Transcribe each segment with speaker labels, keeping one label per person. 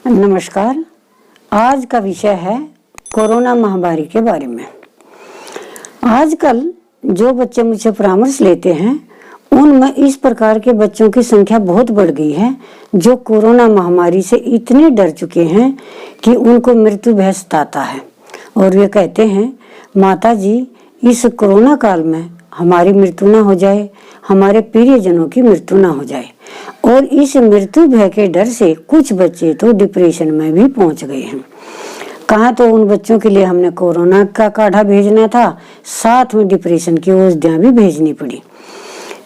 Speaker 1: नमस्कार। आज का विषय है कोरोना महामारी के बारे में। आजकल जो बच्चे मुझसे परामर्श लेते हैं उनमें इस प्रकार के बच्चों की संख्या बहुत बढ़ गई है जो कोरोना महामारी से इतने डर चुके हैं कि उनको मृत्यु भय सताता है और वे कहते हैं, माता जी, इस कोरोना काल में हमारी मृत्यु ना हो जाए, हमारे प्रियजनों की मृत्यु ना हो जाए। और इस मृत्यु भय के डर से कुछ बच्चे तो डिप्रेशन में भी पहुंच गए हैं। कहाँ तो उन बच्चों के लिए हमने कोरोना का काढ़ा भेजना था, साथ में डिप्रेशन की औषधियां भी भेजनी पड़ी।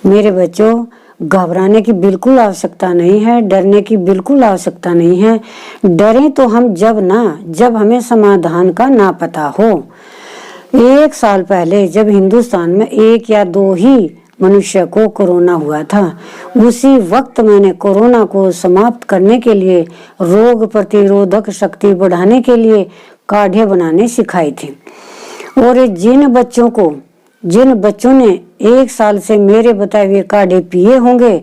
Speaker 1: मेरे बच्चों, घबराने की बिल्कुल आवश्यकता नहीं है, डरने की बिल्कुल आवश्यकता नहीं है। डरें तो हम जब हमें समाधान का ना पता हो। 1 साल पहले जब हिंदुस्तान में 1 या 2 ही मनुष्य को कोरोना हुआ था, उसी वक्त मैंने कोरोना को समाप्त करने के लिए, रोग प्रतिरोधक शक्ति बढ़ाने के लिए काढ़े बनाने सिखाए थे। और जिन बच्चों ने 1 साल से मेरे बताए हुए काढ़े पिए होंगे,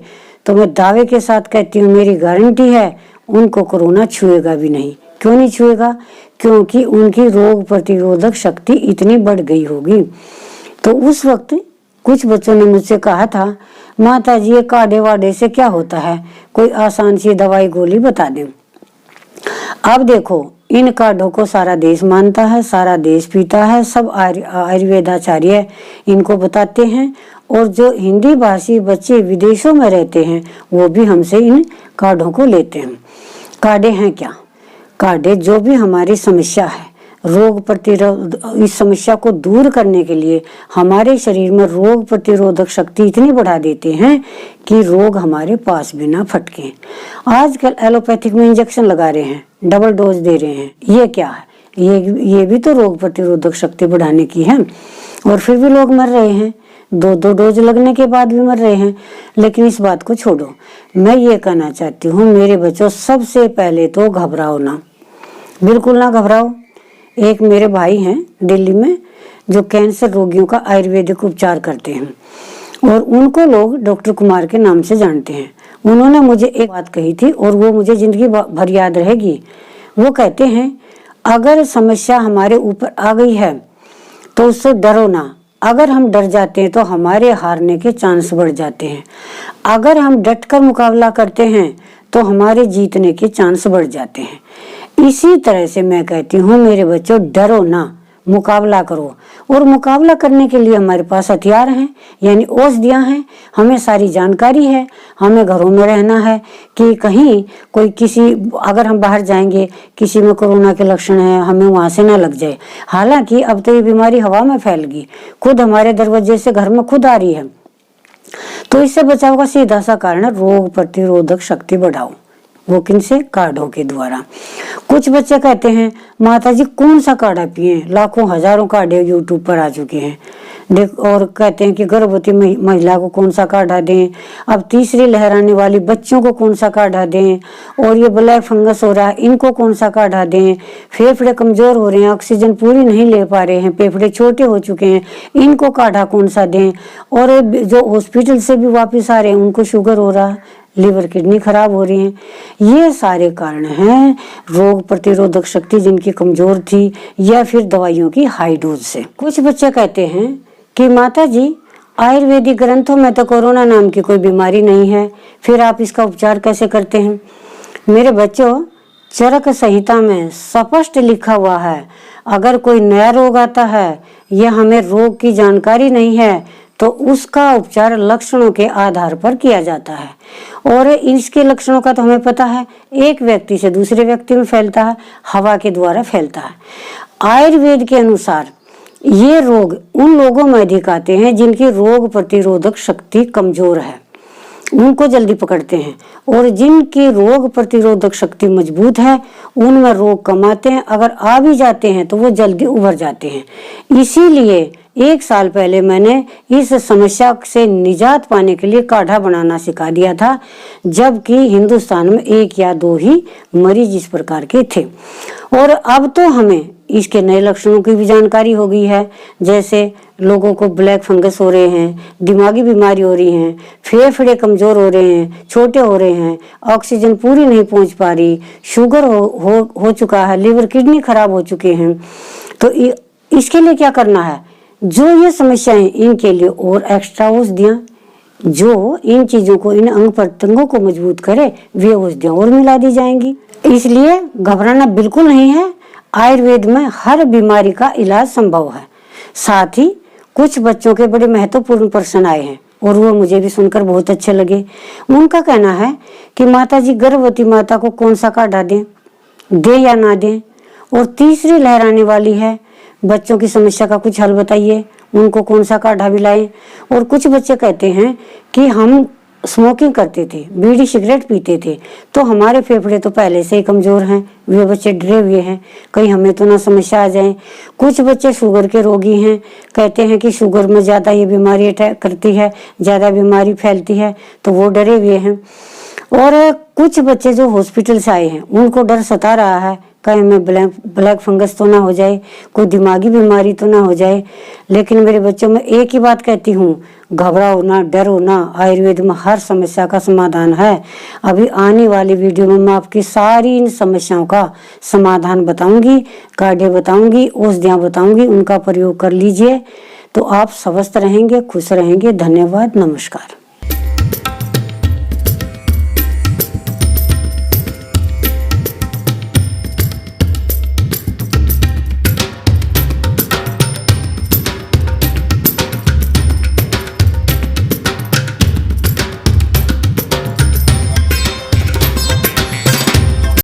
Speaker 1: तो मैं दावे के साथ कहती हूँ, मेरी गारंटी है, उनको कोरोना छुएगा भी नहीं। क्यों नहीं छुएगा? क्योंकि उनकी रोग प्रतिरोधक शक्ति इतनी बढ़ गई होगी। तो उस वक्त कुछ बच्चों ने मुझसे कहा था, माता जी, ये काढ़े वाढ़े से क्या होता है, कोई आसान सी दवाई गोली बता दें। अब देखो, इन काढ़ों को सारा देश मानता है, सारा देश पीता है, सब आयुर्वेदाचार्य इनको बताते हैं। और जो हिंदी भाषी बच्चे विदेशों में रहते हैं वो भी हमसे इन काढ़ों को लेते हैं। काढ़े हैं क्या? काढ़े जो भी हमारी समस्या है, रोग प्रतिरोध, इस समस्या को दूर करने के लिए हमारे शरीर में रोग प्रतिरोधक शक्ति इतनी बढ़ा देते हैं कि रोग हमारे पास भी ना फटके। आजकल एलोपैथिक में इंजेक्शन लगा रहे हैं, डबल डोज दे रहे हैं। ये क्या है? ये भी तो रोग प्रतिरोधक शक्ति बढ़ाने की है। और फिर भी लोग मर रहे हैं, 2 डोज लगने के बाद भी मर रहे हैं। लेकिन इस बात को छोड़ो, मैं ये कहना चाहती हूँ, मेरे बच्चों, सबसे पहले तो घबराओ ना, बिल्कुल ना घबराओ। एक मेरे भाई हैं दिल्ली में जो कैंसर रोगियों का आयुर्वेदिक उपचार करते हैं और उनको लोग डॉक्टर कुमार के नाम से जानते हैं। उन्होंने मुझे एक बात कही थी और वो मुझे जिंदगी भर याद रहेगी। वो कहते हैं, अगर समस्या हमारे ऊपर आ गई है तो उससे डरो ना। अगर हम डर जाते हैं तो हमारे हारने के चांस बढ़ जाते हैं। अगर हम डटकर मुकाबला करते हैं तो हमारे जीतने के चांस बढ़ जाते हैं। इसी तरह से मैं कहती हूँ, मेरे बच्चों, डरो ना, मुकाबला करो। और मुकाबला करने के लिए हमारे पास हथियार हैं, यानी औषधियाँ हैं, हमें सारी जानकारी है। हमें घरों में रहना है कि कहीं अगर हम बाहर जाएंगे, किसी में कोरोना के लक्षण है, हमें वहां से ना लग जाए। हालांकि अब तो ये बीमारी हवा में फैल गई, खुद हमारे दरवाजे से घर में खुद आ रही है। तो इससे बचाव का सीधा सा कारण है, रोग प्रतिरोधक शक्ति बढ़ाओ। वो किनसे? काढ़ों के द्वारा। कुछ बच्चे कहते हैं, माता जी, कौन सा काढ़ा पिए? लाखों हजारों काढ़े यूट्यूब पर आ चुके हैं। और कहते हैं कि गर्भवती महिला को कौन सा काढ़ा दें, अब तीसरी लहर आने वाली बच्चों को कौन सा काढ़ा दें, और ये ब्लैक फंगस हो रहा है, इनको कौन सा काढ़ा दें, फेफड़े कमजोर हो रहे हैं, ऑक्सीजन पूरी नहीं ले पा रहे हैं, फेफड़े छोटे हो चुके हैं, इनको काढ़ा कौन सा दें, और जो हॉस्पिटल से भी वापिस आ रहे हैं उनको शुगर हो रहा है, लिवर किडनी खराब हो रही है। ये सारे कारण हैं रोग प्रतिरोधक शक्ति जिनकी कमजोर थी, या फिर दवाइयों की हाई डोज से। कुछ बच्चे कहते हैं कि माता जी, आयुर्वेदिक ग्रंथों में तो कोरोना नाम की कोई बीमारी नहीं है, फिर आप इसका उपचार कैसे करते हैं? मेरे बच्चों, चरक संहिता में स्पष्ट लिखा हुआ है, अगर कोई नया रोग आता है या हमें रोग की जानकारी नहीं है तो उसका उपचार लक्षणों के आधार पर किया जाता है। और इसके लक्षणों का तो हमें पता है, एक व्यक्ति से दूसरे व्यक्ति में फैलता है, हवा के द्वारा फैलता है। आयुर्वेद के अनुसार ये रोग उन लोगों में अधिक आते हैं जिनकी रोग प्रतिरोधक शक्ति कमजोर है, उनको जल्दी पकड़ते हैं। और जिनकी रोग प्रतिरोधक शक्ति मजबूत है उनमें रोग कम आते हैं, अगर आ भी जाते हैं तो वो जल्दी उभर जाते हैं। इसीलिए 1 साल पहले मैंने इस समस्या से निजात पाने के लिए काढ़ा बनाना सिखा दिया था, जबकि हिंदुस्तान में 1 या 2 ही मरीज इस प्रकार के थे। और अब तो हमें इसके नए लक्षणों की भी जानकारी हो गई है, जैसे लोगों को ब्लैक फंगस हो रहे हैं, दिमागी बीमारी हो रही है, फेफड़े कमजोर हो रहे हैं, छोटे हो रहे हैं, ऑक्सीजन पूरी नहीं पहुंच पा रही, शुगर हो चुका है, लिवर किडनी खराब हो चुके हैं। तो इसके लिए क्या करना है, जो ये समस्याएं इनके लिए और एक्स्ट्रा औषधियां जो इन चीजों को, इन अंग प्रत्यंगों को मजबूत करे, वे औषधियां और मिला दी जाएंगी। इसलिए घबराना बिल्कुल नहीं है। आयुर्वेद में हर बीमारी का इलाज संभव है। साथ ही कुछ बच्चों के बड़े महत्वपूर्ण प्रश्न आए हैं और वो मुझे भी सुनकर बहुत अच्छे लगे। उनका कहना है कि माताजी, गर्भवती माता को कौन सा काढ़ा दें या ना दें, और तीसरी लहर आने वाली है, बच्चों की समस्या का कुछ हल बताइए, उनको कौन सा काढ़ा पिलाएं। और कुछ बच्चे कहते हैं कि हम स्मोकिंग करते थे, बीड़ी सिगरेट पीते थे, तो हमारे फेफड़े तो पहले से ही कमजोर हैं, वे बच्चे डरे हुए हैं, कहीं हमें तो ना समस्या आ जाए। कुछ बच्चे शुगर के रोगी हैं, कहते हैं कि शुगर में ज़्यादा ये बीमारी अटैक करती है, ज़्यादा बीमारी फैलती है, तो वो डरे हुए हैं। और कुछ बच्चे जो हॉस्पिटल से आए हैं, उनको डर सता रहा है, कहीं में ब्लैक फंगस तो ना हो जाए, कोई दिमागी बीमारी तो ना हो जाए। लेकिन मेरे बच्चों में एक ही बात कहती हूँ, घबराओ ना, डरो ना, आयुर्वेद में हर समस्या का समाधान है। अभी आने वाली वीडियो में मैं आपकी सारी इन समस्याओं का समाधान बताऊंगी, काढ़े बताऊंगी, औषधियाँ बताऊंगी, उनका प्रयोग कर लीजिए तो आप स्वस्थ रहेंगे, खुश रहेंगे। धन्यवाद, नमस्कार।